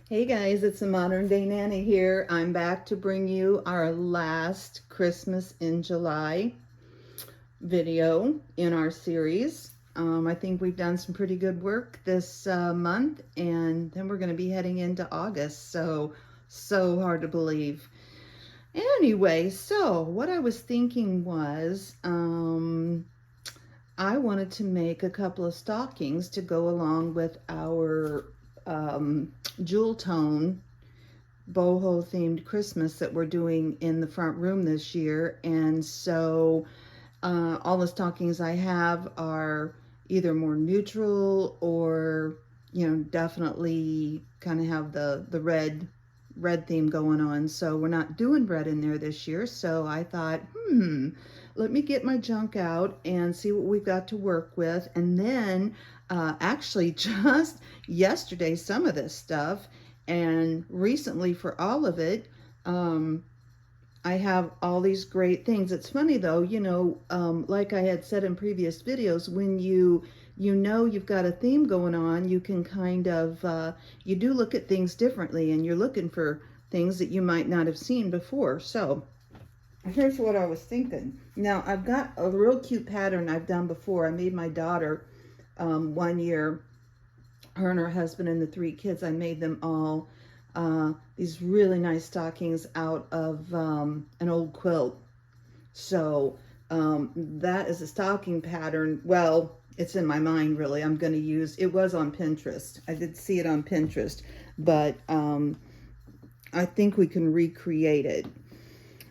Hey guys, it's the Modern Day Nanny here. I'm back to bring you our last Christmas in July video in our series. I think we've done some pretty good work this month, and then we're going to be heading into August. So hard to believe. Anyway, so what I was thinking was I wanted to make a couple of stockings to go along with our jewel tone boho themed Christmas that we're doing in the front room this year. And so all the stockings I have are either more neutral or, definitely kind of have the red theme going on. So we're not doing red in there this year. So I thought, let me get my junk out and see what we've got to work with. And then actually just yesterday, some of this stuff, and recently for all of it, I have all these great things. It's funny though, like I had said in previous videos, when you've got a theme going on, you can kind of, you do look at things differently, and you're looking for things that you might not have seen before. So here's what I was thinking. Now, I've got a real cute pattern I've done before. I made my daughter one year, her and her husband and the 3 kids, I made them all these really nice stockings out of an old quilt. So that is a stocking pattern. Well, it's in my mind, really. I'm going to use, it was on Pinterest. I did see it on Pinterest, but I think we can recreate it.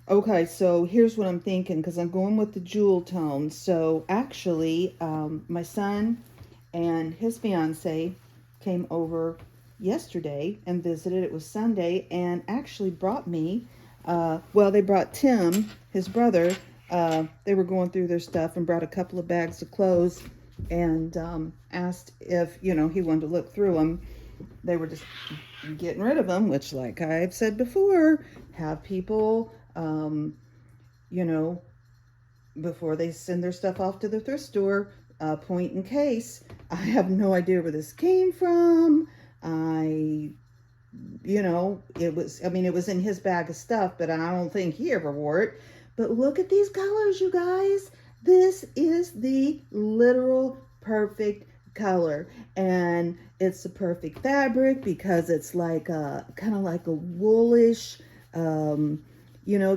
Okay, so here's what I'm thinking, because I'm going with the jewel tone. So actually, my son and his fiance came over yesterday and visited. It was Sunday, and actually brought me, they brought Tim, his brother. They were going through their stuff and brought a couple of bags of clothes, and asked if, he wanted to look through them. They were just getting rid of them, which, like I've said before, have people, before they send their stuff off to the thrift store, point in case. I have no idea where this came from. It was in his bag of stuff, but I don't think he ever wore it. But look at these colors, you guys. This is the literal perfect color, and it's the perfect fabric because it's like a kind of like a woolish,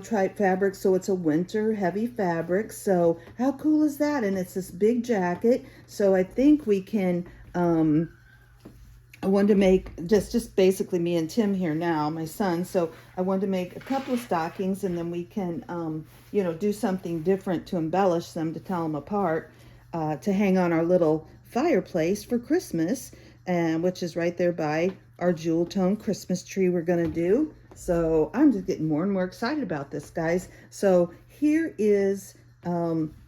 type fabric. So it's a winter heavy fabric. So how cool is that? And it's this big jacket. So I think we can, I wanted to make just basically me and Tim here now, my son. So I wanted to make a couple of stockings, and then we can, do something different to embellish them, to tell them apart, to hang on our little fireplace for Christmas, and which is right there by our jewel tone Christmas tree we're going to do. So I'm just getting more and more excited about this, guys. So here's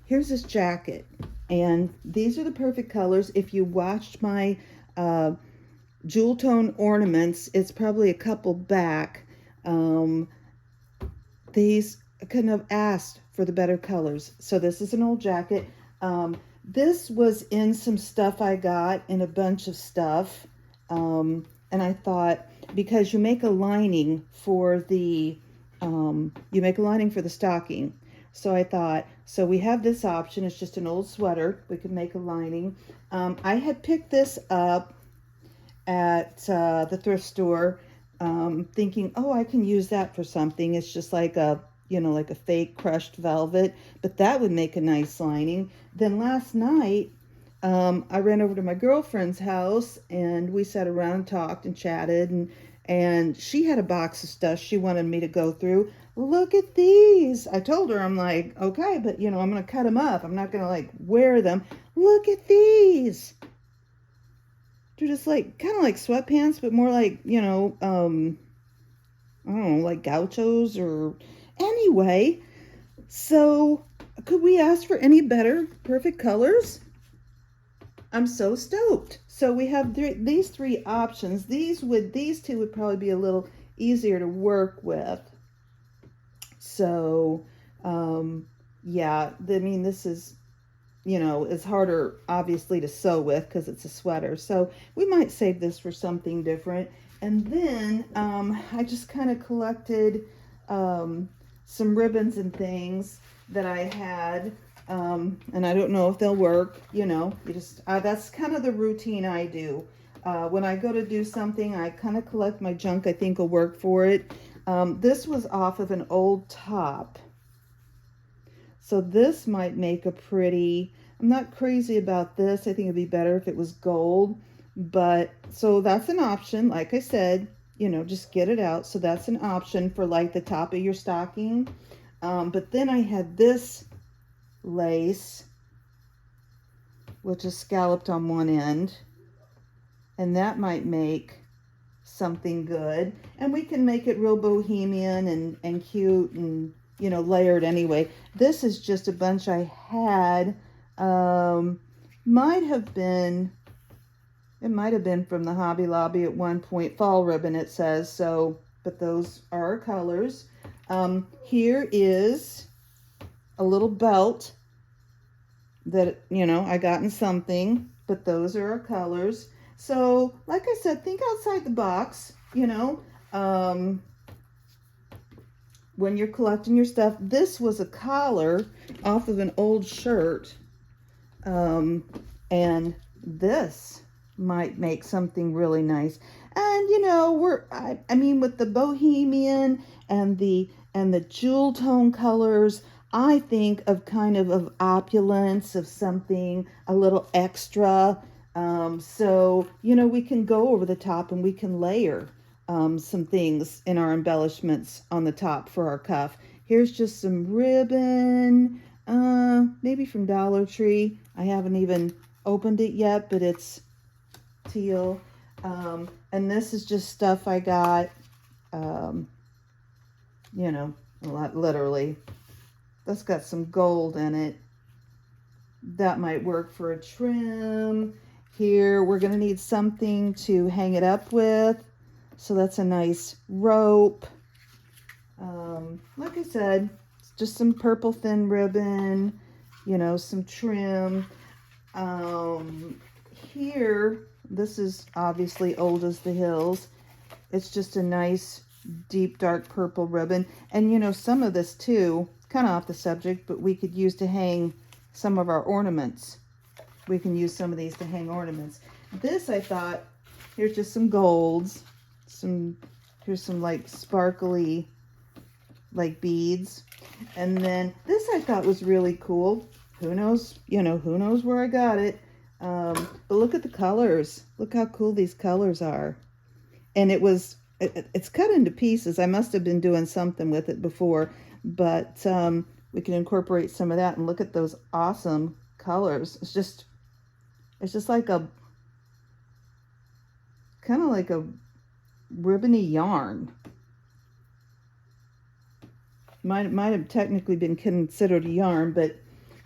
this jacket, and these are the perfect colors. If you watched my jewel tone ornaments, it's probably a couple back. These I couldn't have asked for the better colors. So this is an old jacket. This was in some stuff I got in a bunch of stuff. And I thought, because you make a lining for the stocking. So I thought, so we have this option. It's just an old sweater. We could make a lining. I had picked this up at the thrift store, thinking, oh, I can use that for something. It's just like a fake crushed velvet, but that would make a nice lining. Then last night, I ran over to my girlfriend's house, and we sat around and talked and chatted, and she had a box of stuff she wanted me to go through. Look at these. I told her, I'm like, okay, but I'm going to cut them up. I'm not going to wear them. Look at these. They're just kind of like sweatpants, but more like, I don't know, like gauchos or anyway. So could we ask for any better perfect colors? I'm so stoked. So we have these 3 options. These 2 would probably be a little easier to work with. So, this is, it's harder, obviously, to sew with because it's a sweater. So we might save this for something different. And then I just kind of collected some ribbons and things that I had. And I don't know if they'll work, you know, you just, that's kind of the routine I do. When I go to do something, I kind of collect my junk I think will work for it. This was off of an old top. So this might make a pretty, I'm not crazy about this. I think it'd be better if it was gold. But, so that's an option. Like I said, you know, just get it out. So that's an option for like the top of your stocking. But then I had this lace, which is scalloped on one end. And that might make something good. And we can make it real bohemian and cute and, you know, layered anyway. This is just a bunch I had. Might have been, it might have been from the Hobby Lobby at one point. Fall ribbon, it says. So, but those are our colors. Here is a little belt that, you know, I got in something, but those are our colors. So, like I said, think outside the box, you know, when you're collecting your stuff. This was a collar off of an old shirt, and this might make something really nice. And, you know, I mean, with the bohemian and the jewel tone colors, I think of kind of opulence, of something a little extra. So, you know, we can go over the top and we can layer some things in our embellishments on the top for our cuff. Here's just some ribbon, maybe from Dollar Tree. I haven't even opened it yet, but it's teal. And this is just stuff I got, you know, literally. That's got some gold in it. That might work for a trim. Here, we're going to need something to hang it up with. So that's a nice rope. Like I said, it's just some purple thin ribbon, you know, some trim. Here, this is obviously old as the hills. It's just a nice deep dark purple ribbon. And you know, some of this too, kind of off the subject, but we could use to hang some of our ornaments. We can use some of these to hang ornaments. This, I thought, here's just some golds. Here's some like sparkly like beads. And then this I thought was really cool. Who knows, you know, who knows where I got it. But look at the colors. Look how cool these colors are. And it's cut into pieces. I must have been doing something with it before, but we can incorporate some of that. And look at those awesome colors. It's just like a kind of like a ribbony yarn. Might have technically been considered a yarn, but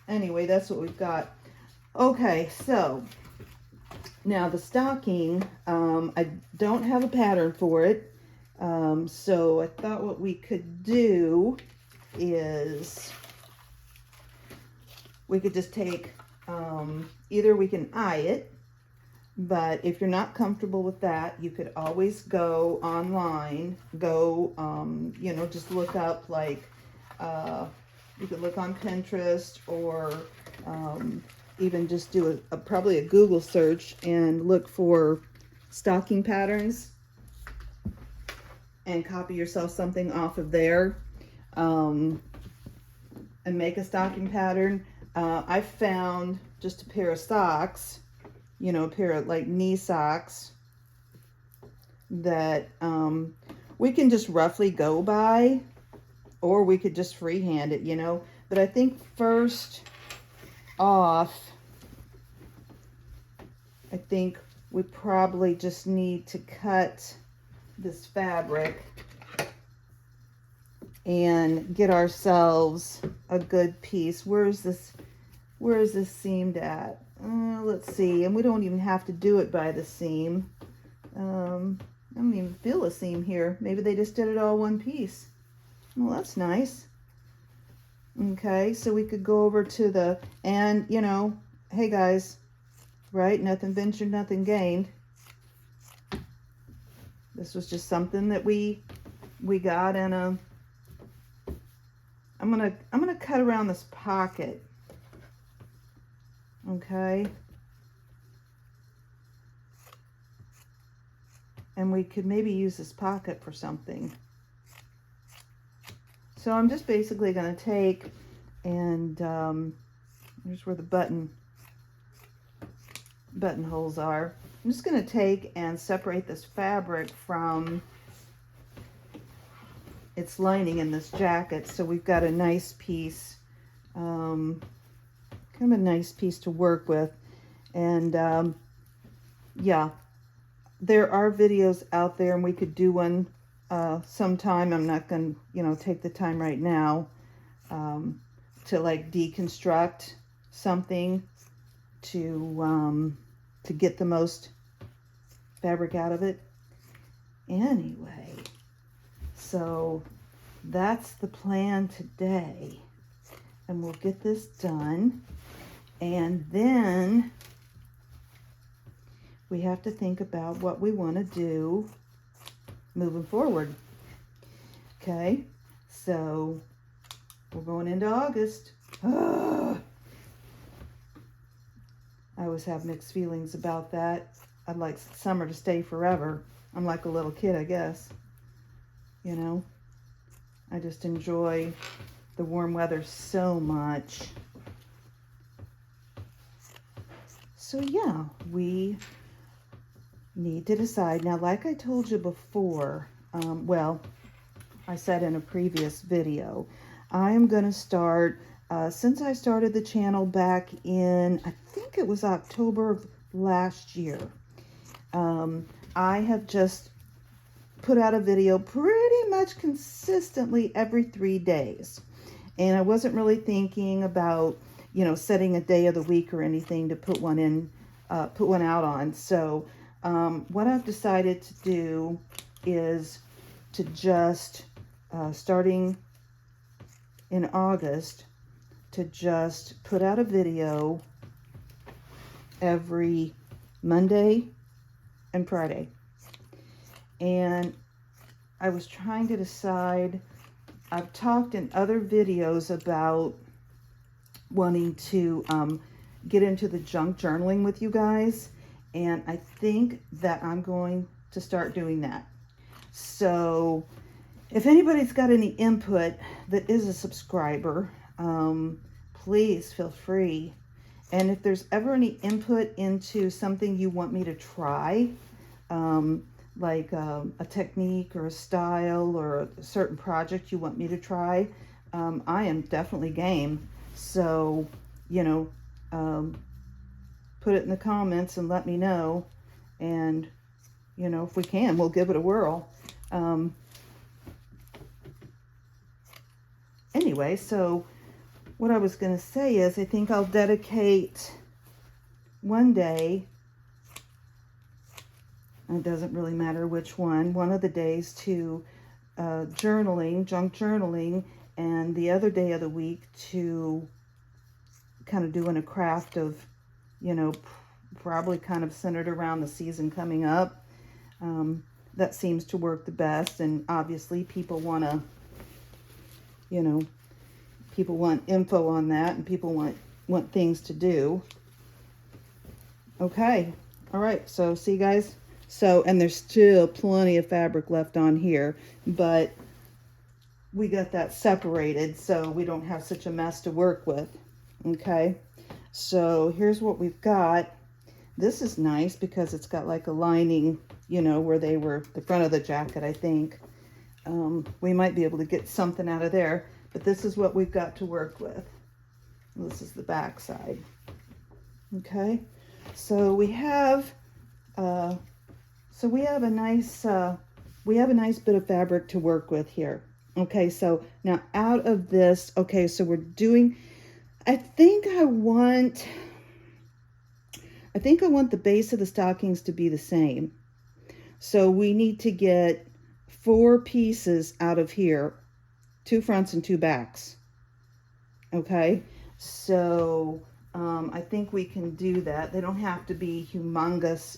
anyway, that's what we've got. Okay, so now the stocking, I don't have a pattern for it. So I thought what we could do is we could just take, either we can eye it, but if you're not comfortable with that, you could always go online, you know, just look up like, you could look on Pinterest or even just do probably a Google search and look for stocking patterns and copy yourself something off of there and make a stocking pattern. I found just a pair of socks, you know, a pair of like knee socks that we can just roughly go by, or we could just freehand it, you know. But I think first off, I think we probably just need to cut this fabric and get ourselves a good piece. Where is this seamed at? Let's see. And we don't even have to do it by the seam. I don't even feel a seam here. Maybe they just did it all one piece. Well, that's nice. Okay, so we could go over to and you know, hey guys, right? Nothing ventured, nothing gained. This was just something that we got in a, I'm gonna cut around this pocket. Okay. And we could maybe use this pocket for something. So I'm just basically going to take and here's where the buttonholes are. I'm just going to take and separate this fabric from its lining in this jacket, so we've got a nice piece, kind of a nice piece to work with. And yeah, there are videos out there, and we could do one sometime. I'm not going to, take the time right now to like deconstruct something to get the most fabric out of it. Anyway, so that's the plan today, and we'll get this done, and then we have to think about what we want to do moving forward. Okay, so we're going into August. I always have mixed feelings about that. I'd like summer to stay forever. I'm like a little kid, I guess. I just enjoy the warm weather so much. So yeah, we need to decide. Now, like I told you before, well, I said in a previous video, I am going to start, since I started the channel back in, I think it was October of last year, I have just put out a video pretty much consistently every 3 days. And I wasn't really thinking about, setting a day of the week or anything to put one out on. So what I've decided to do is to just, starting in August, to just put out a video every Monday and Friday. And I was trying to decide, I've talked in other videos about wanting to get into the junk journaling with you guys, and I think that I'm going to start doing that. So if anybody's got any input that is a subscriber, please feel free. And if there's ever any input into something you want me to try, like a technique or a style or a certain project you want me to try, I am definitely game. So, put it in the comments and let me know. And, if we can, we'll give it a whirl. Anyway, so what I was going to say is I think I'll dedicate one day, it doesn't really matter which one of the days to journaling, junk journaling, and the other day of the week to kind of doing a craft of, probably kind of centered around the season coming up. That seems to work the best, and obviously people want to, people want info on that, and people want things to do. Okay, all right, so see you guys. So, and there's still plenty of fabric left on here, but we got that separated so we don't have such a mess to work with. Okay, so here's what we've got. This is nice because it's got like a lining, where they were the front of the jacket, I think. We might be able to get something out of there, but this is what we've got to work with. This is the back side. Okay, so we have a nice bit of fabric to work with here. Okay, so now out of this, okay, so we're doing, I think I want the base of the stockings to be the same. So we need to get 4 pieces out of here, 2 fronts and 2 backs. Okay, so I think we can do that. They don't have to be humongous,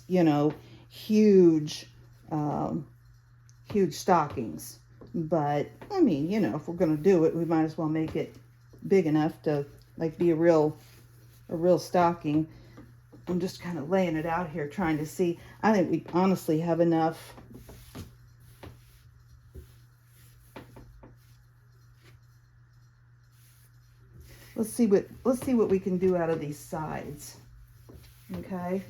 huge huge stockings. But I mean, you know, if we're gonna do it, we might as well make it big enough to like be a real stocking. I'm just kind of laying it out here trying to see. I think we honestly have enough. Let's see what we can do out of these sides. Okay,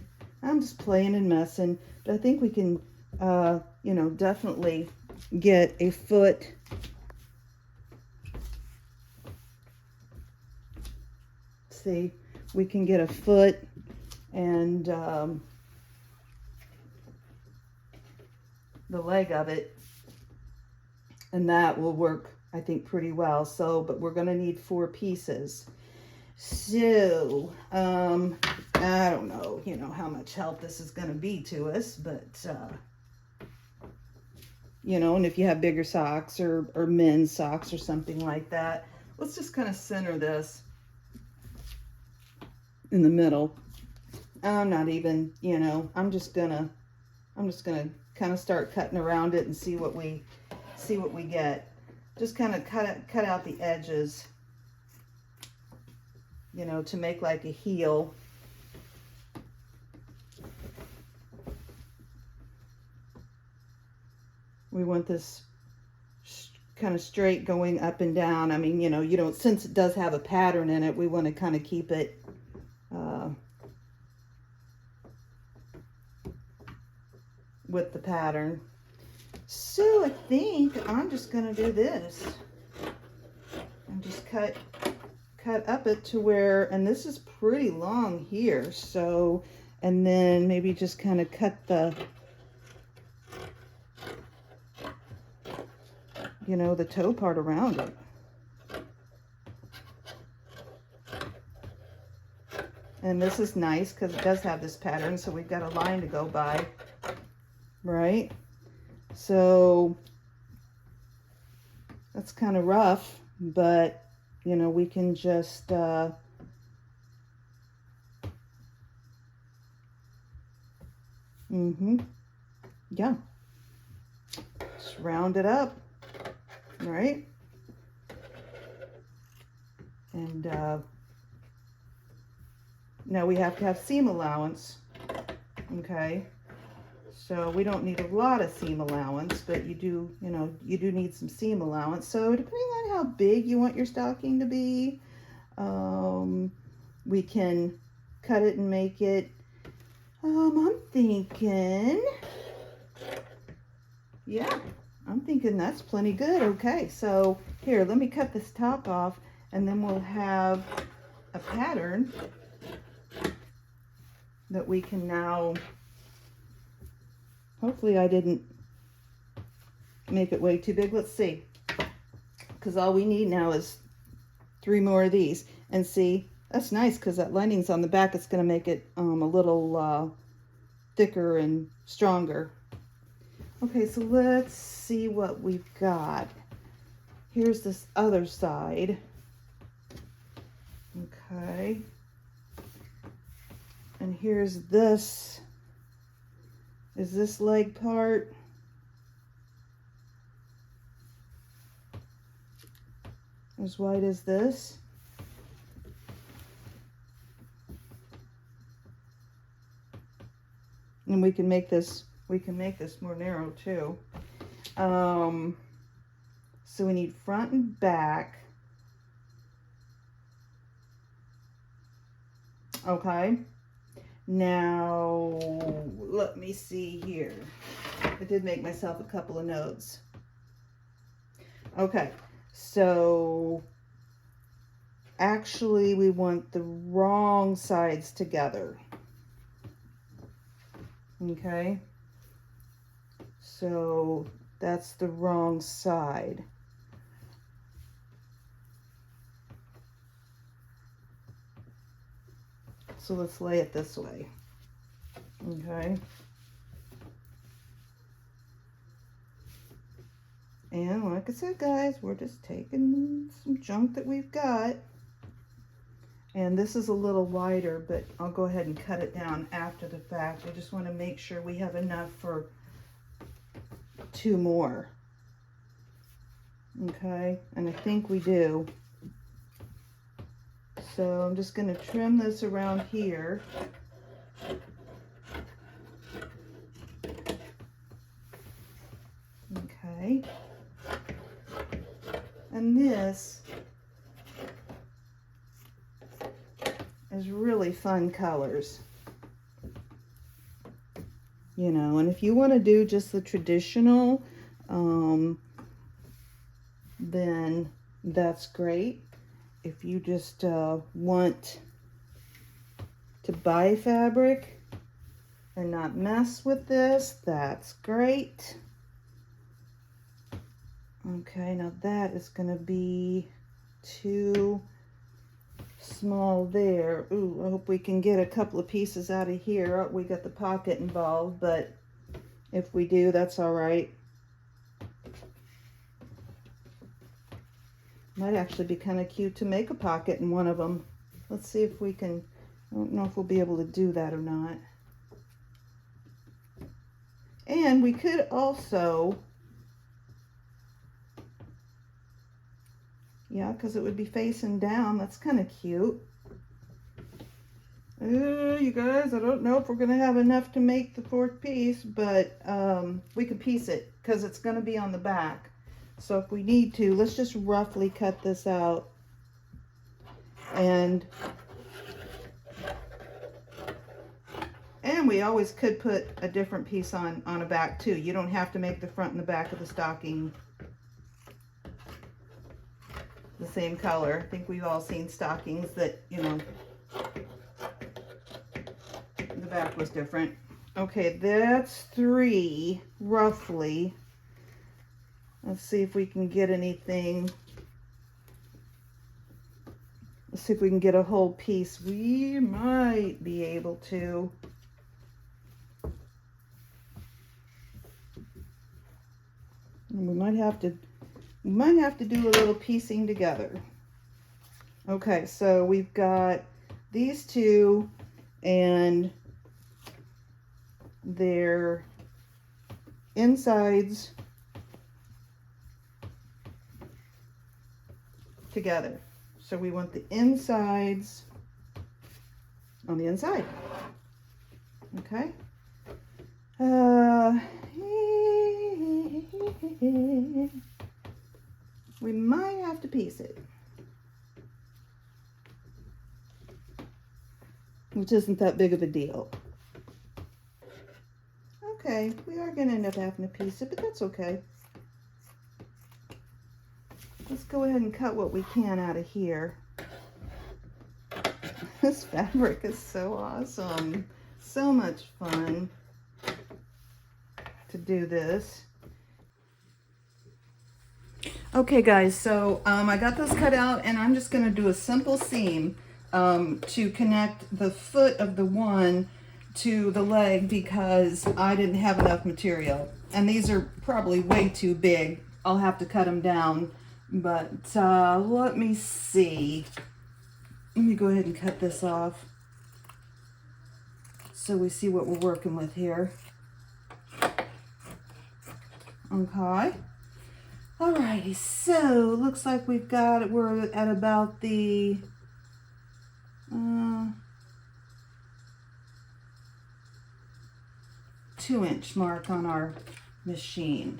I'm just playing and messing, but I think we can you know, definitely get a foot. See, we can get a foot and the leg of it, and that will work, I think, pretty well. So, but we're going to need 4 pieces. So, I don't know, you know, how much help this is going to be to us, but, you know, and if you have bigger socks or men's socks or something like that, let's just kind of center this in the middle. I'm not even, you know, I'm just gonna kind of start cutting around it and see what we get. Just kind of cut out the edges, you know, to make like a heel. We want this kind of straight going up and down. I mean, you know, you don't, since it does have a pattern in it, we want to kind of keep it with the pattern. So I think I'm just going to do this and just cut up it to where, and this is pretty long here, so, and then maybe just kind of cut the, you know, the toe part around it. And this is nice because it does have this pattern, so we've got a line to go by, right? So that's kind of rough, but, you know, we can just, yeah, just round it up, right? And now we have to have seam allowance, okay? So we don't need a lot of seam allowance, but you do, you know, you do need some seam allowance. So depending on how big you want your stocking to be, we can cut it and make it, I'm thinking, yeah, I'm thinking that's plenty good. Okay, so here, let me cut this top off, and then we'll have a pattern that we can now, hopefully I didn't make it way too big. Let's see, because all we need now is 3 more of these. And see, that's nice because that lining's on the back. It's going to make it a little thicker and stronger. Okay, so let's see what we've got. Here's this other side. Okay. And here's this. Is this leg part? As wide as this. And we can make this more narrow too. So we need front and back. Okay. Now, let me see here. I did make myself a couple of notes. Okay, so actually we want the wrong sides together. Okay, so that's the wrong side. So let's lay it this way. Okay. And like I said, guys, we're just taking some junk that we've got. And this is a little wider, but I'll go ahead and cut it down after the fact. I just want to make sure we have enough 2 more. Okay, and I think we do. So I'm just going to trim this around here. Okay. And this is really fun colors. You know, and if you want to do just the traditional, then that's great. If you just want to buy fabric and not mess with this, that's great. Okay, now that is going to be too small there. Ooh, I hope we can get a couple of pieces out of here. Oh, we got the pocket involved, but if we do, that's all right. Might actually be kind of cute to make a pocket in one of them. Let's see if we can. I don't know if we'll be able to do that or not. And we could also, yeah, because it would be facing down. That's kind of cute. You guys, I don't know if we're going to have enough to make the 4th piece, but we could piece it because it's going to be on the back. So if we need to, let's just roughly cut this out. And we always could put a different piece on a back too. You don't have to make the front and the back of the stocking the same color. I think we've all seen stockings that, you know, the back was different. Okay, that's 3 roughly. Let's see if we can get anything. Let's see if we can get a whole piece. We might be able to. We might have to do a little piecing together. Okay, so we've got these 2 and their insides together. So we want the insides on the inside. Okay. We might have to piece it, which isn't that big of a deal. Okay, we are going to end up having to piece it, but that's okay. Let's go ahead and cut what we can out of here. This fabric is so awesome. So much fun to do this. Okay guys, so I got this cut out and I'm just going to do a simple seam to connect the foot of the one to the leg because I didn't have enough material. And these are probably way too big. I'll have to cut them down. But let me see. Let me go ahead and cut this off so we see what we're working with here. Okay. Alrighty, so looks like we're at about the 2-inch mark on our machine,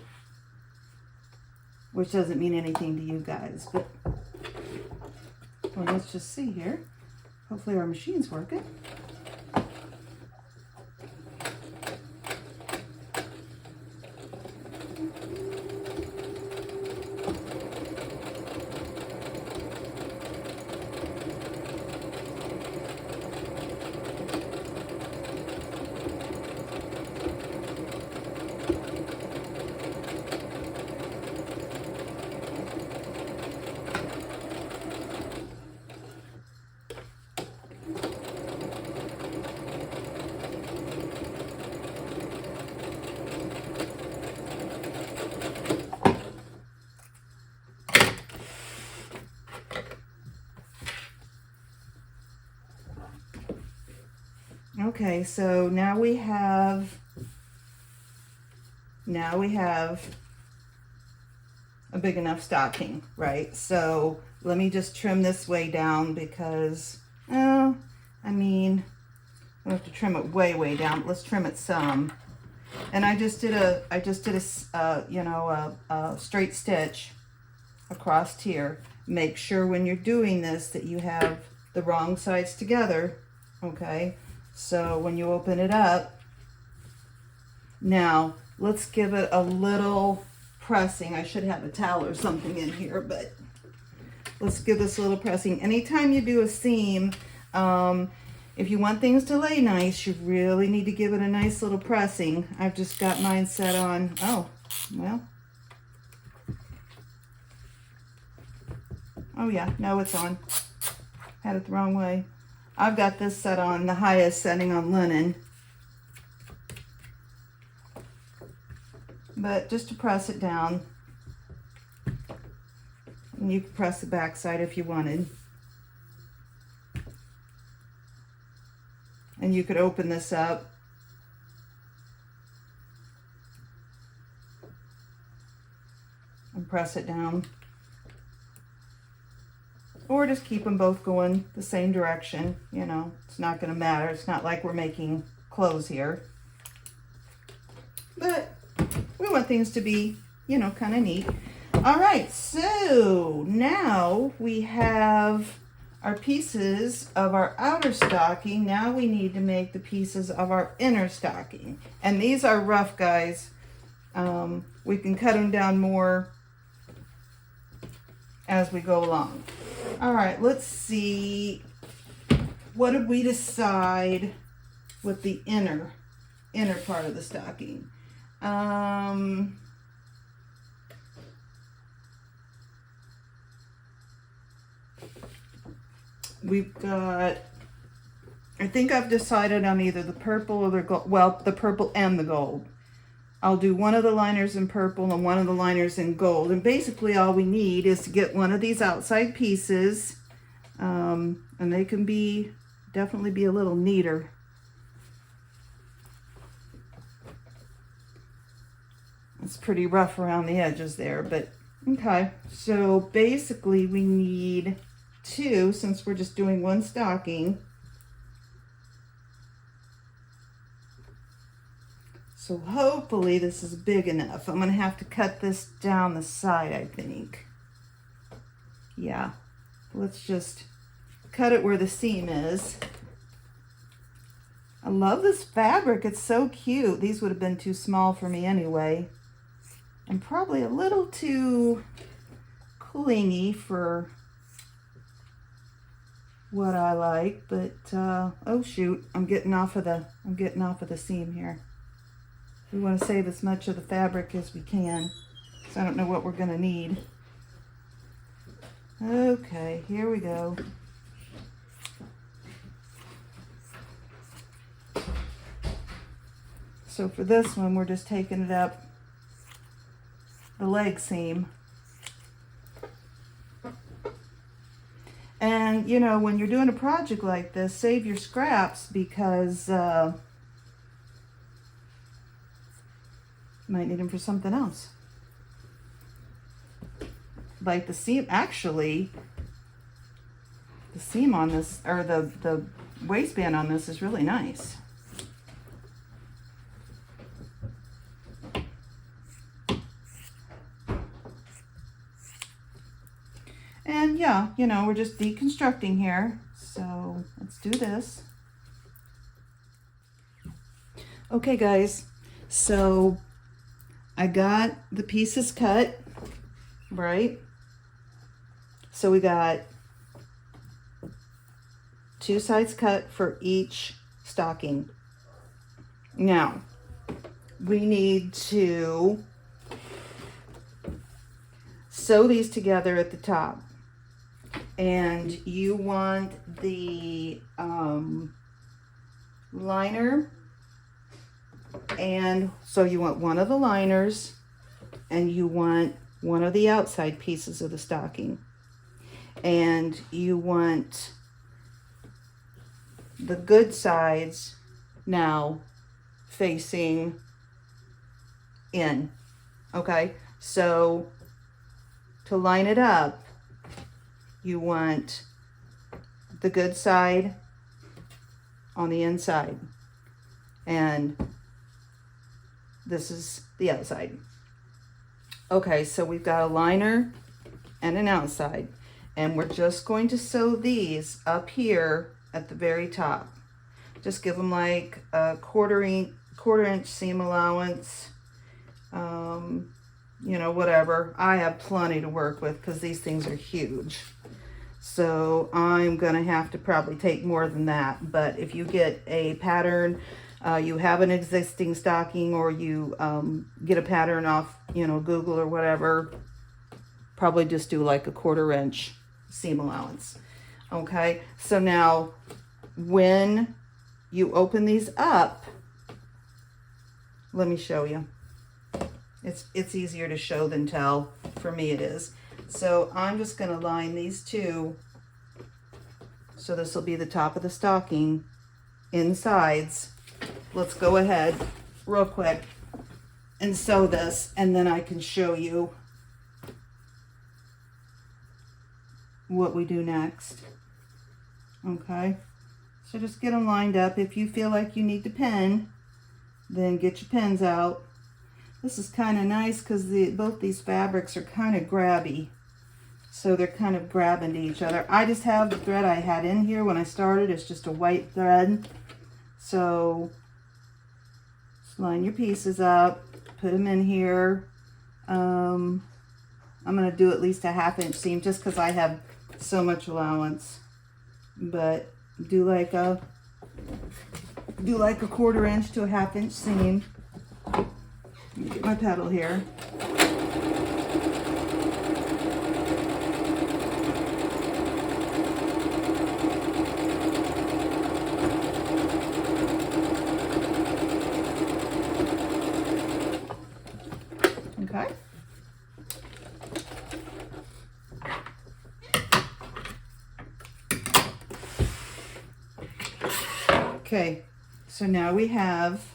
which doesn't mean anything to you guys, but well, let's just see here. Hopefully our machine's working. Okay, so now we have now we have a big enough stocking, right? So let me just trim this way down because, I mean, I don't have to trim it way down, but let's trim it some. And I just did a straight stitch across here. Make sure when you're doing this that you have the wrong sides together, okay? So when you open it up, now let's give it a little pressing. I should have a towel or something in here, but let's give this a little pressing. Anytime you do a seam, if you want things to lay nice, you really need to give it a nice little pressing. I've just got mine set on, oh yeah, no, it's on. Had it the wrong way. I've got this set on the highest setting on linen. But just to press it down, and you can press the back side if you wanted. And you could open this up. And press it down. Or just keep them both going the same direction. You know, it's not going to matter. It's not like we're making clothes here. But we want things to be, you know, kind of neat. All right, so now we have our pieces of our outer stocking. Now we need to make the pieces of our inner stocking. And these are rough, guys. We can cut them down more as we go along. All right, let's see. What did we decide with the inner part of the stocking? We've got, I think I've decided on either the purple or the gold. Well, the purple and the gold. I'll do one of the liners in purple and one of the liners in gold. And basically all we need is to get one of these outside pieces. And they can definitely be a little neater. It's pretty rough around the edges there, but okay. So basically we need two, since we're just doing one stocking. So hopefully this is big enough. I'm going to have to cut this down the side, I think. Yeah, let's just cut it where the seam is. I love this fabric. It's so cute. These would have been too small for me anyway. And probably a little too clingy for what I like, but oh shoot, I'm getting off of the seam here. We want to save as much of the fabric as we can, so I don't know what we're going to need. Okay, here we go. So for this one, we're just taking it up the leg seam. And you know, when you're doing a project like this, save your scraps, because might need them for something else. Like the seam, actually, the seam on this, or the waistband on this is really nice. And yeah, you know, we're just deconstructing here. So let's do this. Okay, guys, so I got the pieces cut, right? So we got two sides cut for each stocking. Now, we need to sew these together at the top. And you want the liner, and so you want one of the liners, and you want one of the outside pieces of the stocking, and you want the good sides now facing in. Okay, so to line it up, you want the good side on the inside, and this is the outside. Okay, so we've got a liner and an outside, and we're just going to sew these up here at the very top. Just give them like a quarter inch seam allowance, you know, whatever. I have plenty to work with because these things are huge. So I'm gonna have to probably take more than that. But if you get a pattern, you have an existing stocking, or you get a pattern off, you know, Google or whatever, probably just do like a quarter inch seam allowance. Okay, so now when you open these up, let me show you. It's easier to show than tell. For me it is. So I'm just going to line these two. So this will be the top of the stocking, insides. Let's go ahead real quick and sew this, and then I can show you what we do next. Okay, so just get them lined up. If you feel like you need to pin, then get your pins out. This is kind of nice because both these fabrics are kind of grabby. So they're kind of grabbing to each other. I just have the thread I had in here when I started. It's just a white thread. So just line your pieces up, put them in here. I'm going to do at least a 1/2 inch seam just because I have so much allowance. But do like a 1/4 inch to a 1/2 inch seam. Let me get my pedal here. Okay. Okay, so now we have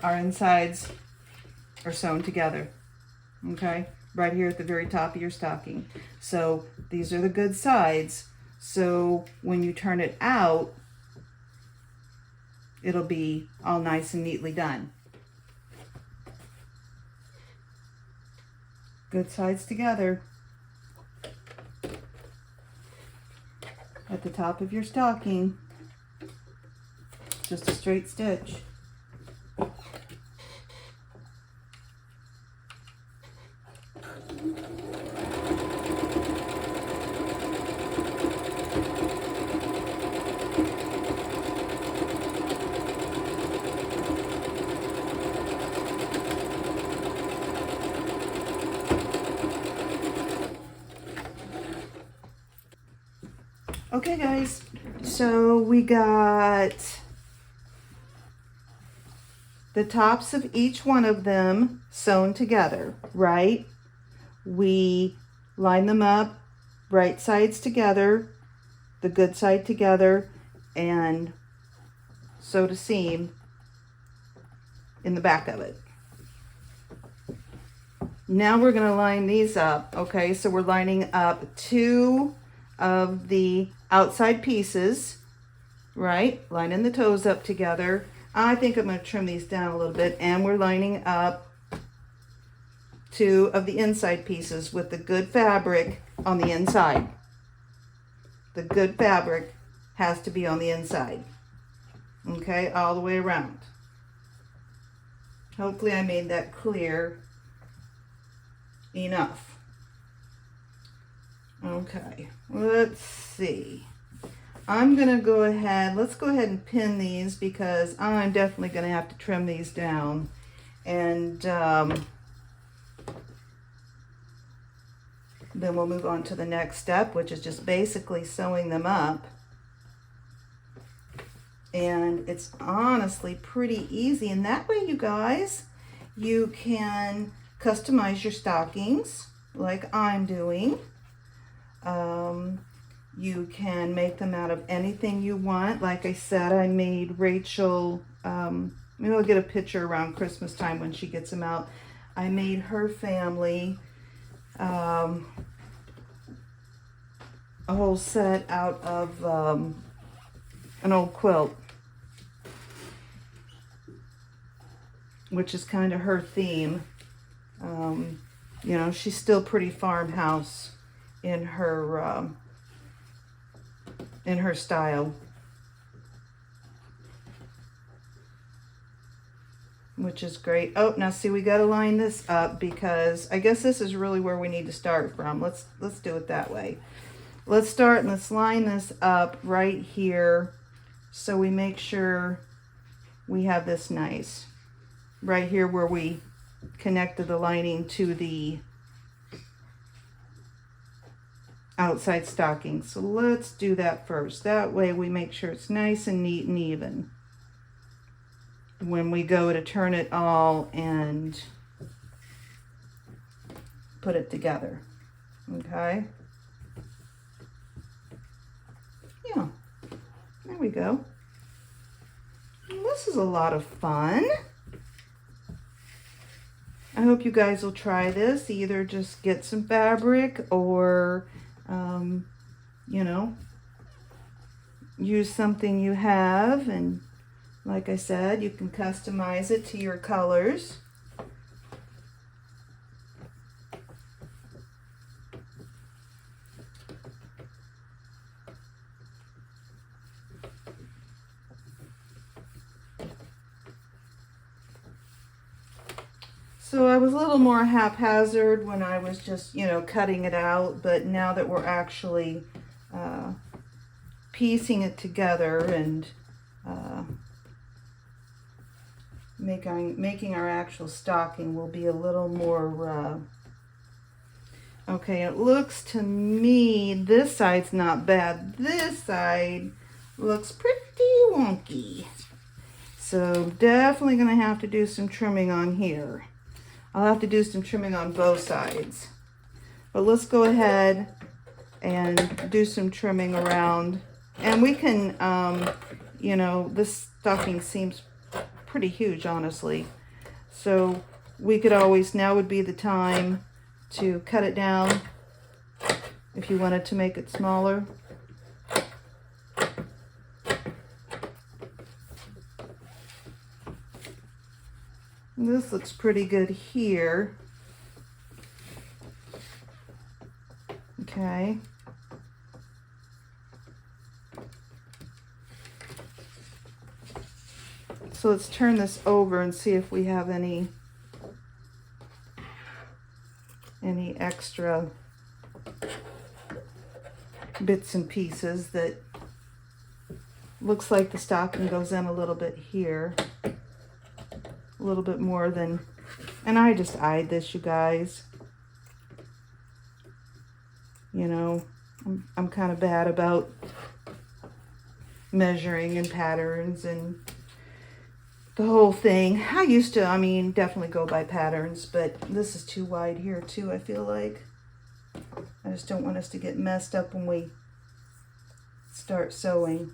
our insides are sewn together, okay, right here at the very top of your stocking. So these are the good sides. So when you turn it out, it'll be all nice and neatly done. Good sides together at the top of your stocking. Just a straight stitch. Okay guys, so we got the tops of each one of them sewn together, right? We line them up, right sides together, the good side together, and sewed a seam in the back of it. Now we're going to line these up, okay? So we're lining up 2 of the outside pieces, right? Lining the toes up together. I think I'm going to trim these down a little bit, and we're lining up 2 of the inside pieces with the good fabric on the inside. The good fabric has to be on the inside, okay, all the way around. Hopefully I made that clear enough. Okay, let's see. I'm going to go ahead, let's go ahead and pin these because I'm definitely going to have to trim these down. And then we'll move on to the next step, which is just basically sewing them up. And it's honestly pretty easy. And that way, you guys, you can customize your stockings like I'm doing. You can make them out of anything you want. Like I said, I made Rachel Maybe I'll get a picture around Christmas time when she gets them out. I made her family a whole set out of an old quilt, which is kind of her theme. You know, she's still pretty farmhouse in her style, which is great. Oh, now see, we got to line this up because I guess this is really where we need to start from. Let's do it that way. Let's start and let's line this up right here so we make sure we have this nice. Right here where we connected the lining to the outside stocking. So let's do that first. That way we make sure it's nice and neat and even when we go to turn it all and put it together. Okay. Yeah, there we go. This is a lot of fun. I hope you guys will try this. Either just get some fabric or, you know, use something you have. And like I said, you can customize it to your colors. So I was a little more haphazard when I was just, you know, cutting it out, but now that we're actually piecing it together and making our actual stocking, will be a little more, okay, it looks to me, this side's not bad. This side looks pretty wonky. So definitely gonna have to do some trimming on here. I'll have to do some trimming on both sides. But let's go ahead and do some trimming around. And we can, you know, this stocking seems pretty huge, honestly. So we could always, now would be the time to cut it down if you wanted to make it smaller. This looks pretty good here. Okay. So let's turn this over and see if we have any extra bits and pieces. That looks like the stocking goes in a little bit here. A little bit more than, and I just eyed this, you guys. You know, I'm kind of bad about measuring and patterns and the whole thing. I used to, I mean, definitely go by patterns, but this is too wide here too, I feel like. I just don't want us to get messed up when we start sewing.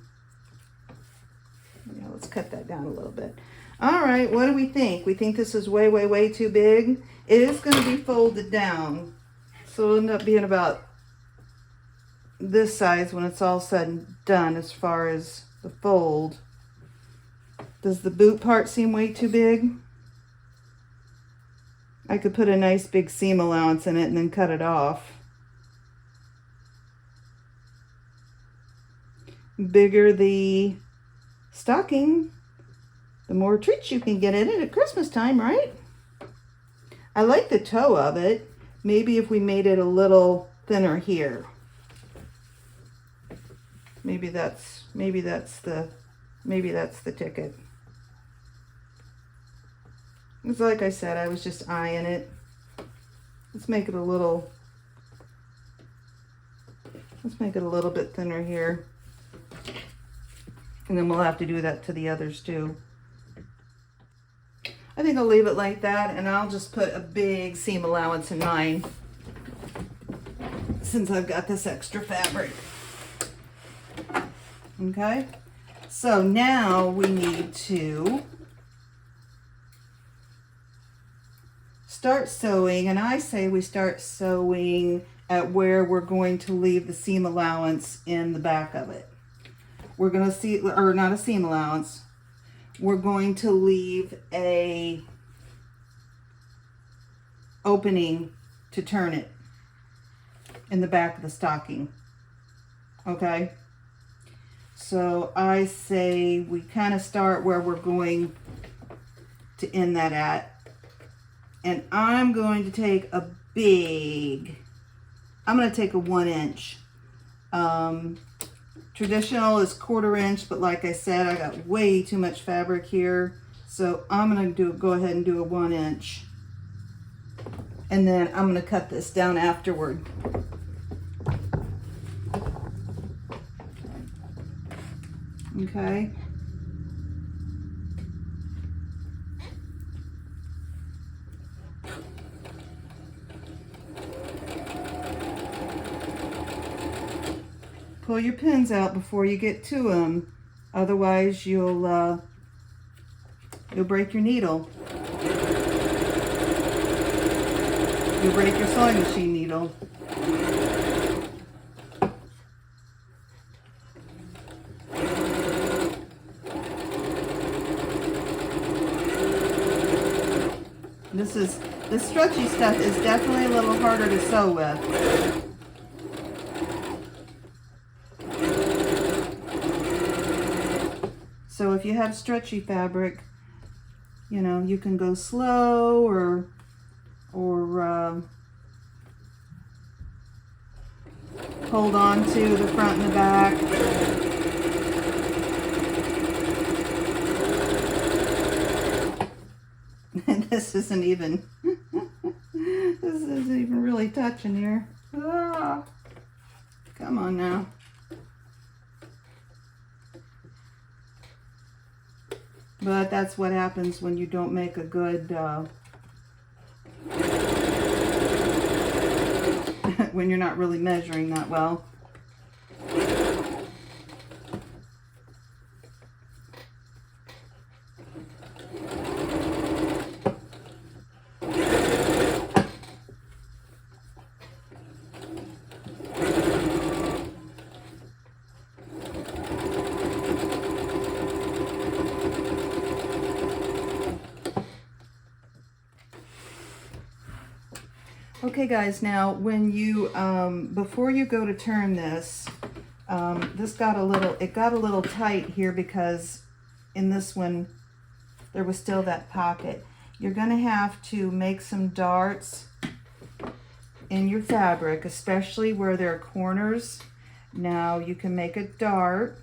Yeah, let's cut that down a little bit. All right, what do we think? We think this is way, way, way too big. It is going to be folded down, so it'll end up being about this size when it's all said and done as far as the fold. Does the boot part seem way too big? I could put a nice big seam allowance in it and then cut it off. Bigger the stocking, the more treats you can get in it at Christmas time, right? I like the toe of it. Maybe if we made it a little thinner here. Maybe that's the ticket. It's like I said, I was just eyeing it. Let's make it a little bit thinner here. And then we'll have to do that to the others too. I think I'll leave it like that, and I'll just put a big seam allowance in mine since I've got this extra fabric. Okay, so now we need to start sewing, and I say we start sewing at where we're going to leave the seam allowance in the back of it. We're going to see, or not a seam allowance, we're going to leave a opening to turn it in the back of the stocking. Okay, so I say we kind of start where we're going to end that at, and I'm going to take a I'm going to take a 1 inch. Traditional is 1/4 inch, but like I said, I got way too much fabric here, so I'm going to go ahead and do a 1 inch, and then I'm going to cut this down afterward. Okay. Pull your pins out before you get to them, otherwise you'll break your needle. You'll break your sewing machine needle. This stretchy stuff is definitely a little harder to sew with. So if you have stretchy fabric, you know, you can go slow or hold on to the front and the back. And this isn't even really touching here. Ah, come on now. But that's what happens when you don't make a good, when you're not really measuring that well. Okay guys, now when you, before you go to turn this, this got a little tight here because in this one, there was still that pocket. You're gonna have to make some darts in your fabric, especially where there are corners. Now you can make a dart,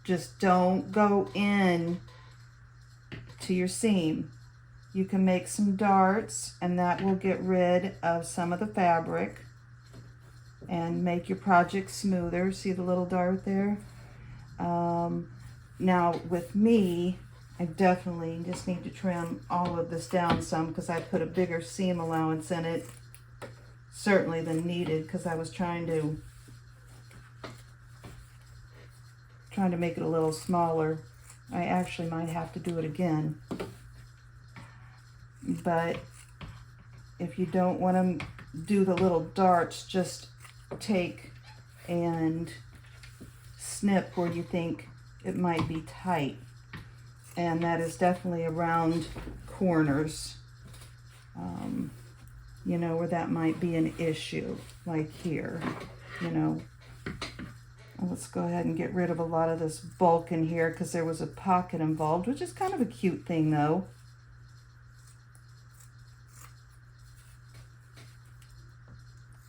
just don't go in to your seam. You can make some darts, and that will get rid of some of the fabric and make your project smoother. See the little dart there? Now with me, I definitely just need to trim all of this down some because I put a bigger seam allowance in it, certainly than needed, because I was trying to make it a little smaller. I actually might have to do it again. But if you don't want to do the little darts, just take and snip where you think it might be tight. And that is definitely around corners, you know, where that might be an issue, like here, you know. Let's go ahead and get rid of a lot of this bulk in here because there was a pocket involved, which is kind of a cute thing though.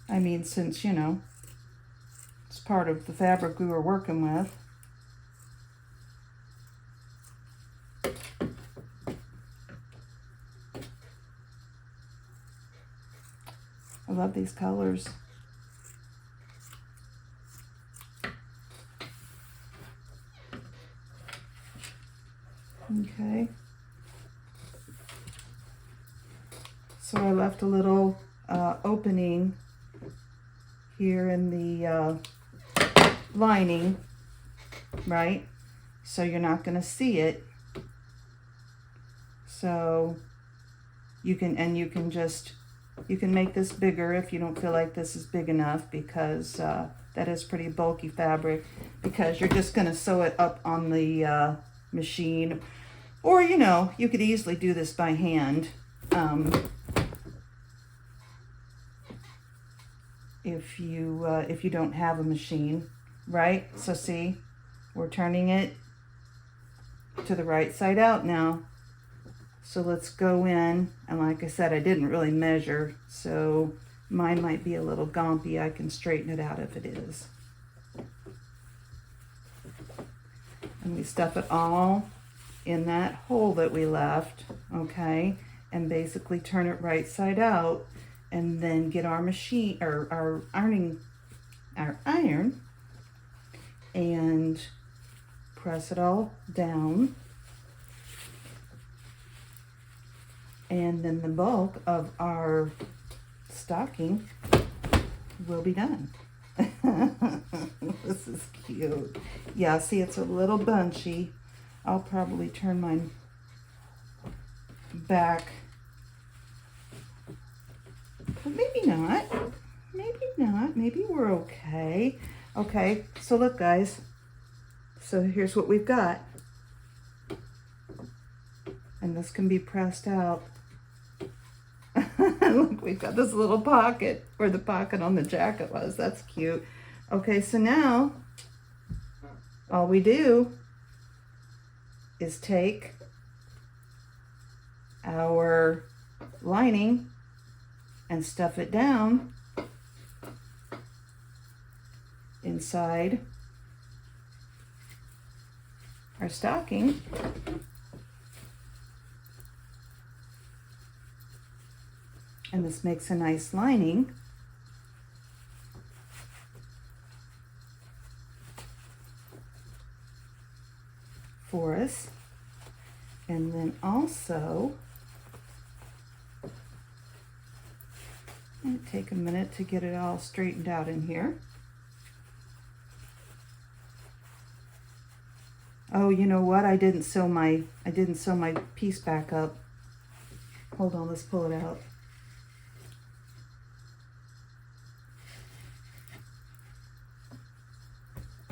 I mean, since, you know, it's part of the fabric we were working with. I love these colors. Okay. So I left a little opening here in the lining, right? So you're not going to see it. So You can make this bigger if you don't feel like this is big enough, because that is pretty bulky fabric, because you're just going to sew it up on the machine. Or, you know, you could easily do this by hand. If you don't have a machine, right? So see, we're turning it to the right side out now. So let's go in, and like I said, I didn't really measure, so mine might be a little gompy. I can straighten it out if it is. And we stuff it all in that hole that we left, okay? And basically turn it right side out, and then get our machine, or our iron, and press it all down. And then the bulk of our stocking will be done. This is cute. Yeah, see, it's a little bunchy. I'll probably turn mine back. But maybe not. Maybe not. Maybe we're okay. Okay, so look, guys. So here's what we've got. And this can be pressed out. Look, we've got this little pocket where the pocket on the jacket was. That's cute. Okay, so now all we do is take our lining and stuff it down inside our stocking. And this makes a nice lining. For us. And then also, it'll take a minute to get it all straightened out in here. Oh, you know what? I didn't sew my piece back up. Hold on, let's pull it out.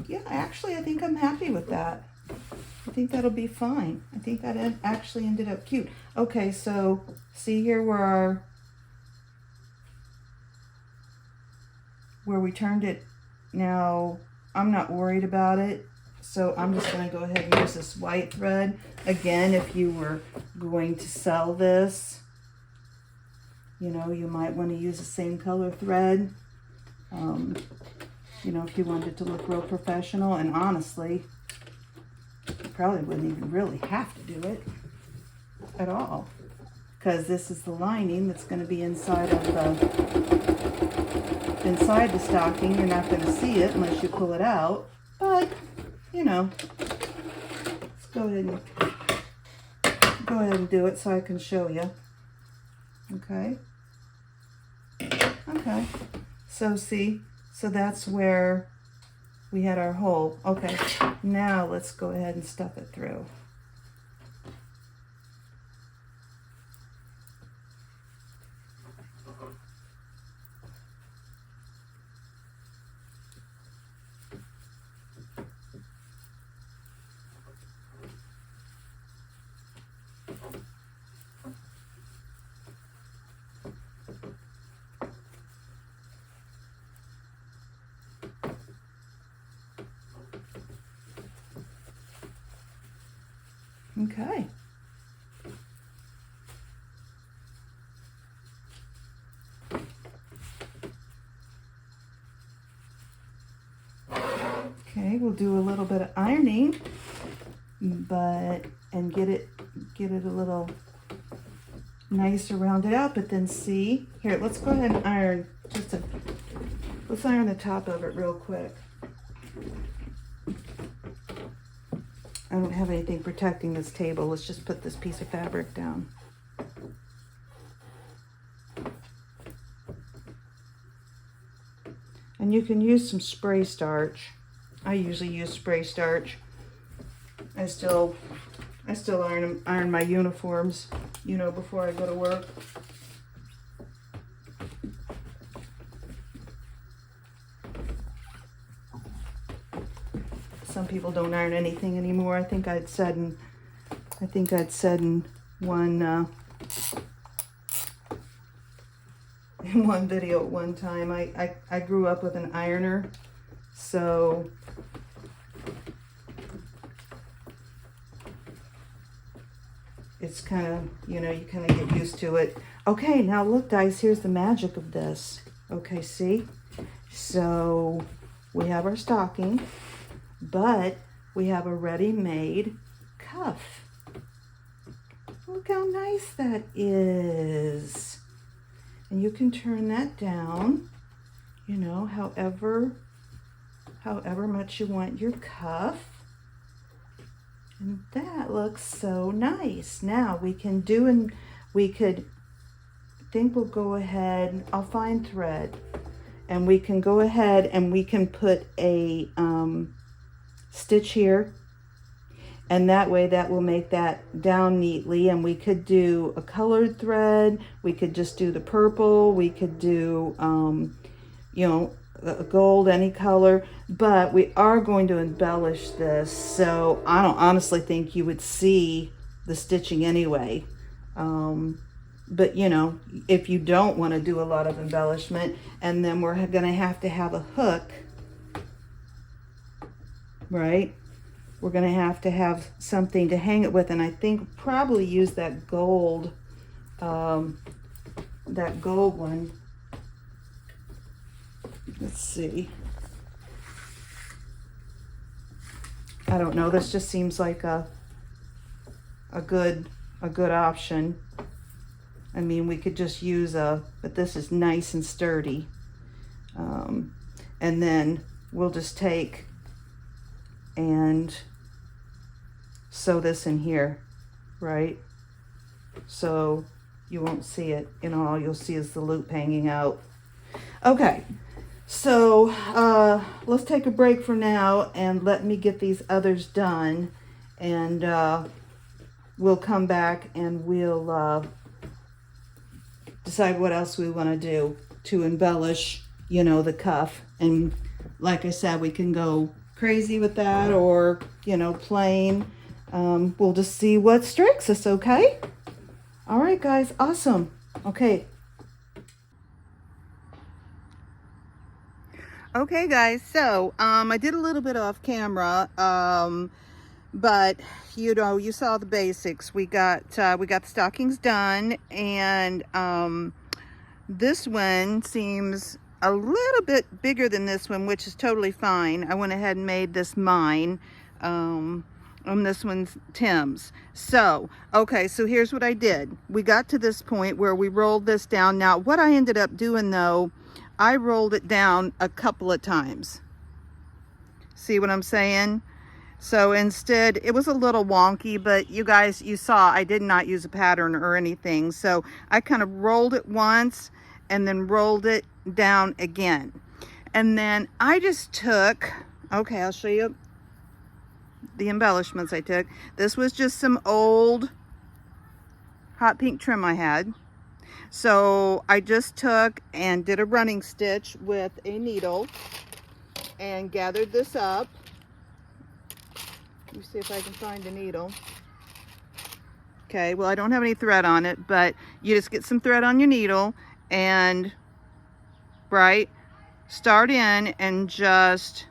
Yeah, actually, I think I'm happy with that. I think that'll be fine. I think that actually ended up cute. Okay, so see here where we turned it. Now, I'm not worried about it, so I'm just going to go ahead and use this white thread. Again, if you were going to sell this, you know, you might want to use the same color thread. You know, if you wanted it to look real professional. And honestly, you probably wouldn't even really have to do it at all, because this is the lining that's going to be inside of the stocking. You're not going to see it unless you pull it out, but you know, let's go ahead and do it so I can show you. Okay. So see, so that's where we had our hole. Okay, now let's go ahead and stuff it through. Okay. Okay, we'll do a little bit of ironing, and get it a little nicer rounded out. But then see here, let's go ahead and iron let's iron the top of it real quick. I don't have anything protecting this table. Let's just put this piece of fabric down. And you can use some spray starch. I usually use spray starch. I still iron my uniforms you know, before I go to work. Some people don't iron anything anymore. I think I'd said in one in one video at one time. I grew up with an ironer, so it's kind of, you know, you kind of get used to it. Okay, now look guys, here's the magic of this. Okay, see? So we have our stocking, but we have a ready-made cuff. Look how nice that is. And you can turn that down, you know, however much you want your cuff. And that looks so nice. Now we can do, and we could, I think we'll go ahead, I'll find thread, and we can go ahead and we can put a stitch here, and that way that will make that down neatly. And we could do a colored thread, we could just do the purple, we could do you know, gold, any color, but we are going to embellish this, so I don't honestly think you would see the stitching anyway. But you know, if you don't want to do a lot of embellishment, and then we're gonna have to have a hook, right? We're gonna have to have something to hang it with, and I think probably use that gold one. Let's see. I don't know. This just seems like a good option. I mean, we could just use but this is nice and sturdy. And then we'll just take and sew this in here, right? So you won't see it. You know, all you'll see is the loop hanging out. Okay. So let's take a break for now and let me get these others done, and we'll come back and we'll decide what else we want to do to embellish, you know, the cuff. And like I said, we can go crazy with that, or, you know, plain. We'll just see what strikes us. Okay. All right guys, awesome. Okay. Okay guys, so I did a little bit off camera, but you know, you saw the basics. We got the stockings done, and this one seems a little bit bigger than this one, which is totally fine. I went ahead and made this mine, and this one's Tim's. So okay, so here's what I did. We got to this point where we rolled this down. Now what I ended up doing though, I rolled it down a couple of times. See what I'm saying? So instead, it was a little wonky, but you guys, you saw I did not use a pattern or anything. So I kind of rolled it once and then rolled it down again. And then I just took, okay, I'll show you the embellishments I took. This was just some old hot pink trim I had. So I just took and did a running stitch with a needle and gathered this up. Let me see if I can find a needle. Okay, well, I don't have any thread on it, but you just get some thread on your needle and, right, start in and just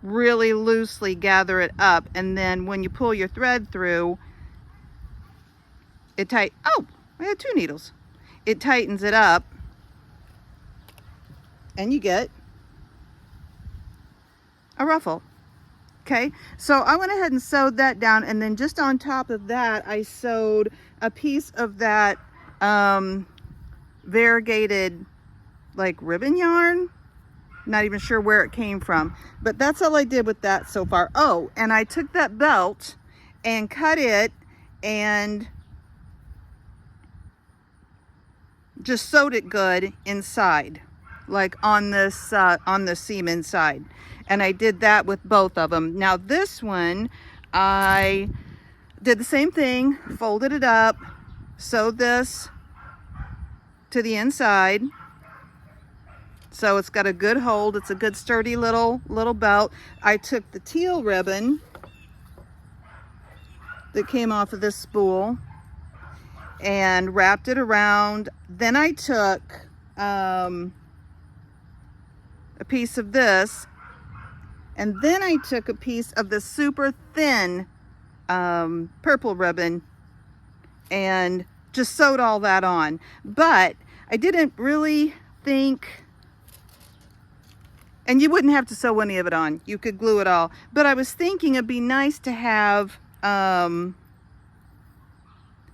really loosely gather it up. And then when you pull your thread through, it oh, I had two needles. It tightens it up, and you get a ruffle. Okay, so I went ahead and sewed that down, and then just on top of that, I sewed a piece of that variegated like ribbon yarn. Not even sure where it came from, but that's all I did with that so far. Oh, and I took that belt and cut it and just sewed it good inside, like on this on the seam inside. And I did that with both of them. Now this one, I did the same thing, folded it up, sewed this to the inside. So it's got a good hold. It's a good sturdy little belt. I took the teal ribbon that came off of this spool and wrapped it around. Then I took a piece of this, and then I took a piece of the super thin purple ribbon and just sewed all that on. But I didn't really think, and you wouldn't have to sew any of it on, you could glue it all, but I was thinking it'd be nice to have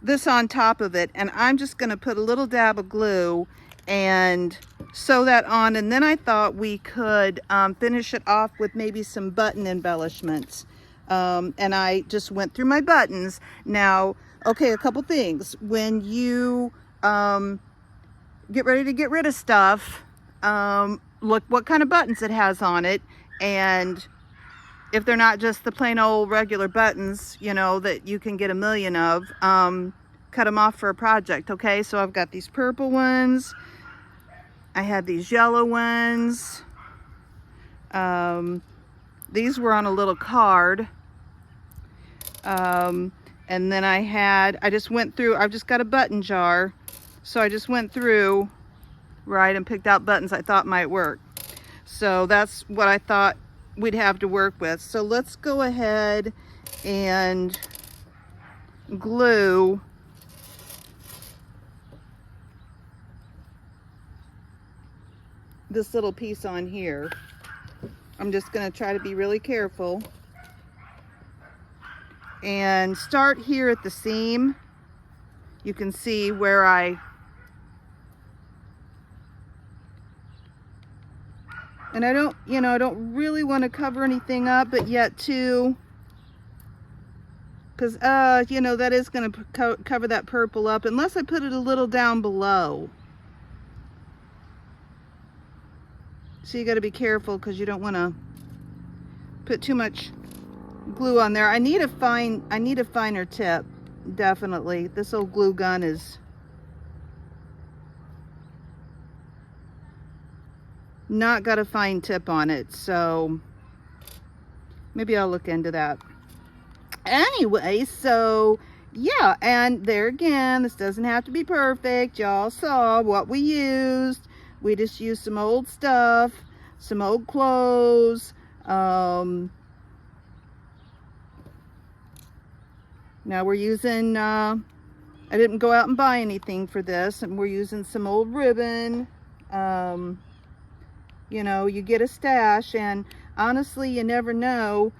this on top of it, and I'm just going to put a little dab of glue and sew that on. And then I thought we could finish it off with maybe some button embellishments. And I just went through my buttons. Now, okay, a couple things. When you get ready to get rid of stuff, look what kind of buttons it has on it, and if they're not just the plain old regular buttons, you know, that you can get a million of, cut them off for a project. Okay, so I've got these purple ones, I had these yellow ones, these were on a little card, and then I just went through, I've just got a button jar, so I just went through, right, and picked out buttons I thought might work. So that's what I thought we'd have to work with. So let's go ahead and glue this little piece on here. I'm just going to try to be really careful and start here at the seam. You can see where and I don't, you know, I don't really want to cover anything up, but yet too, because you know, that is going to cover that purple up unless I put it a little down below. So you got to be careful because you don't want to put too much glue on there. I need a finer tip, definitely. This old glue gun is not got a fine tip on it, so maybe I'll look into that. Anyway, so yeah, and there again, this doesn't have to be perfect. Y'all saw what we used. We just used some old stuff, some old clothes. Now we're using, I didn't go out and buy anything for this, and we're using some old ribbon. You know, you get a stash, and honestly, you never know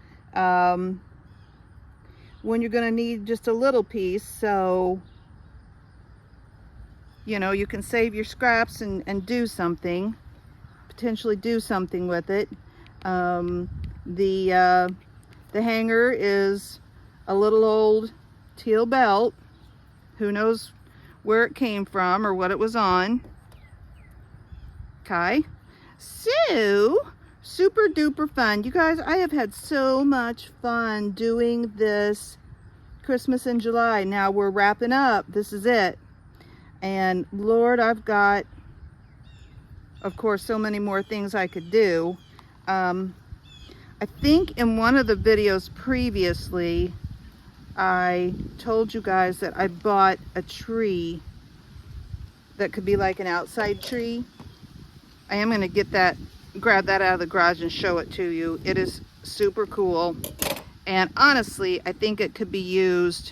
when you're going to need just a little piece. So, you know, you can save your scraps and do something, potentially do something with it. The hanger is a little old teal belt. Who knows where it came from or what it was on. Okay. So, super duper fun. You guys, I have had so much fun doing this Christmas in July. Now we're wrapping up. This is it. And Lord, I've got, of course, so many more things I could do. I think in one of the videos previously, I told you guys that I bought a tree that could be like an outside tree. I am going to get that, grab that out of the garage and show it to you. It is super cool. And honestly, I think it could be used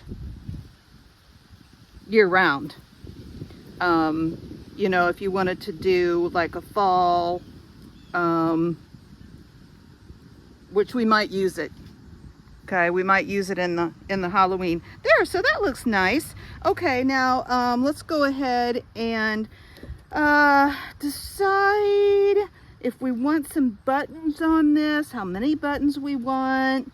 year round. You know, if you wanted to do like a fall, which we might use it. Okay, we might use it in the Halloween. There, so that looks nice. Okay, now let's go ahead and decide if we want some buttons on this, how many buttons we want.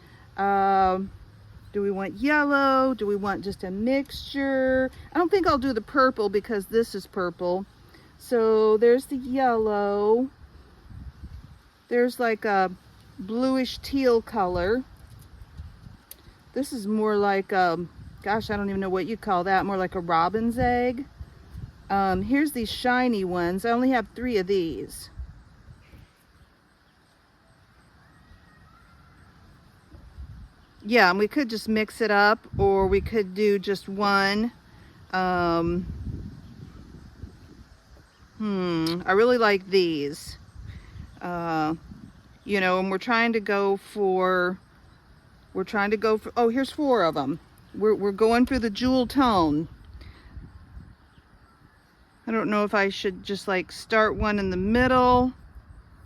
Do we want yellow? Do we want just a mixture? I don't think I'll do the purple because this is purple. So there's the yellow. There's like a bluish teal color. This is more like got gosh, I don't even know what you call that, more like a robin's egg. Here's these shiny ones. I only have 3 of these. Yeah, and we could just mix it up, or we could do just one. I really like these. You know, and we're trying to go for, oh, here's 4 of them. We're going for the jewel tone. I don't know if I should just like start one in the middle.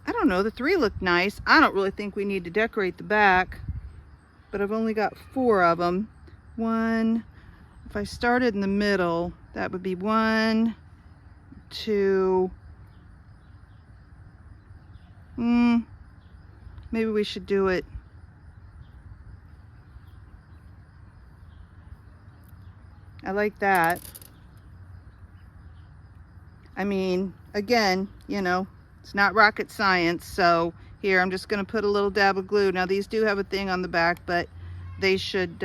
I don't know, the 3 look nice. I don't really think we need to decorate the back, but I've only got 4 of them. One, if I started in the middle, that would be 1, 2, maybe we should do it. I like that. I mean, again, you know, it's not rocket science. So here, I'm just going to put a little dab of glue. Now these do have a thing on the back, but they should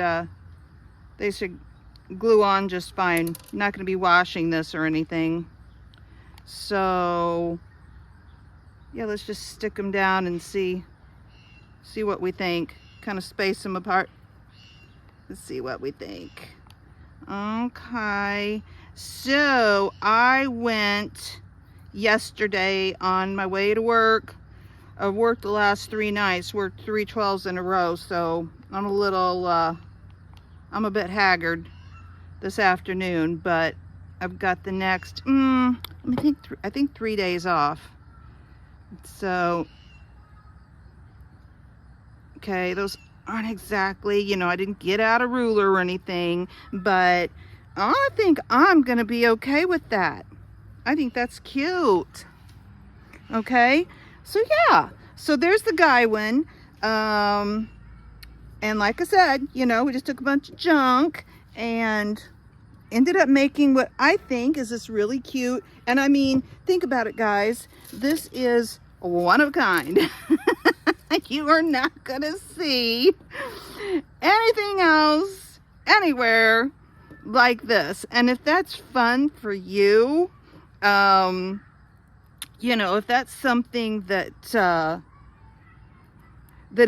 glue on just fine. I'm not going to be washing this or anything. So yeah, let's just stick them down and see what we think. Kind of space them apart. Let's see what we think. Okay, so I went yesterday on my way to work. I worked the last 3 nights, worked 3 12s in a row, so I'm a little, I'm a bit haggard this afternoon, but I've got the next, I think 3 days off. So, okay, those aren't exactly, you know, I didn't get out a ruler or anything, but I think I'm gonna be okay with that. I think that's cute. Okay, so yeah, so there's the guy one. And like I said, you know, we just took a bunch of junk and ended up making what I think is this really cute. And I mean, think about it, guys, this is one of a kind. You are not gonna see anything else anywhere like this. And if that's fun for you, you know, if that's something that that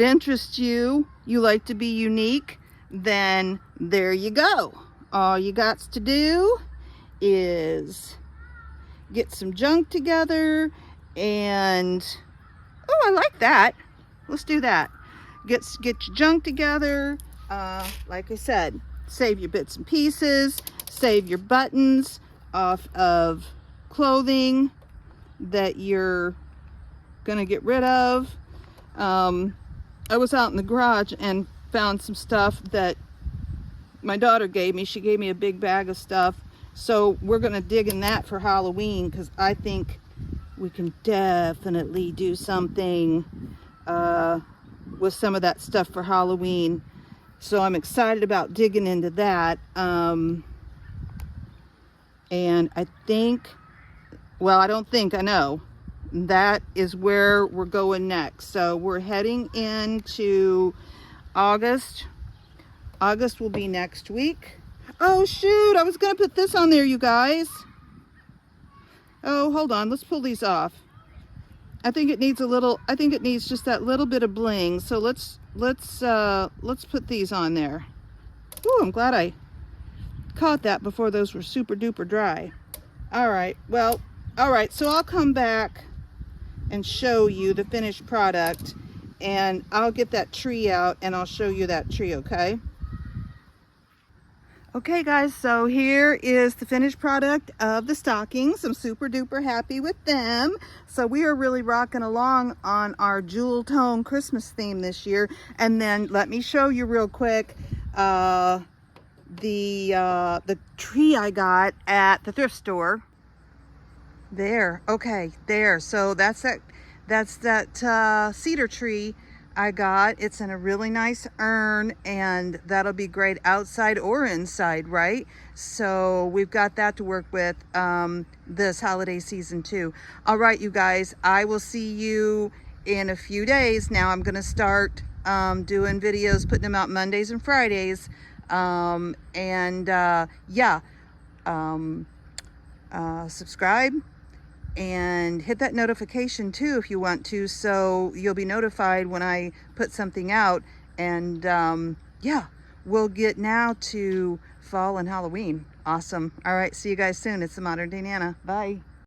interests you, you like to be unique, then there you go. All you got to do is get some junk together and, oh, I like that. Let's do that. Get your junk together. Like I said, save your bits and pieces, save your buttons off of clothing that you're gonna get rid of. I was out in the garage and found some stuff that my daughter gave me. She gave me a big bag of stuff. So we're gonna dig in that for Halloween, because I think we can definitely do something with some of that stuff for Halloween. So I'm excited about digging into that. And I think, well, I don't think, I know, that is where we're going next. So we're heading into August. August will be next week. Oh shoot, I was gonna put this on there, you guys. Oh, hold on, let's pull these off. I think it needs a little, I think it needs just that little bit of bling. So let's put these on there. Ooh, I'm glad I caught that before those were super duper dry. All right, well, all right, so I'll come back and show you the finished product, and I'll get that tree out and I'll show you that tree, okay? Okay guys, so here is the finished product of the stockings. I'm super duper happy with them. So we are really rocking along on our jewel tone Christmas theme this year. And then let me show you real quick the tree I got at the thrift store. There, okay, there. So that's that cedar tree I got. It's in a really nice urn, and that'll be great outside or inside, right? So we've got that to work with this holiday season too. All right, you guys, I will see you in a few days. Now I'm gonna start doing videos, putting them out Mondays and Fridays Yeah, subscribe and hit that notification too if you want to, so you'll be notified when I put something out. And yeah, we'll get now to fall and Halloween. Awesome. All right, see you guys soon. It's the Modern Day Nana. Bye.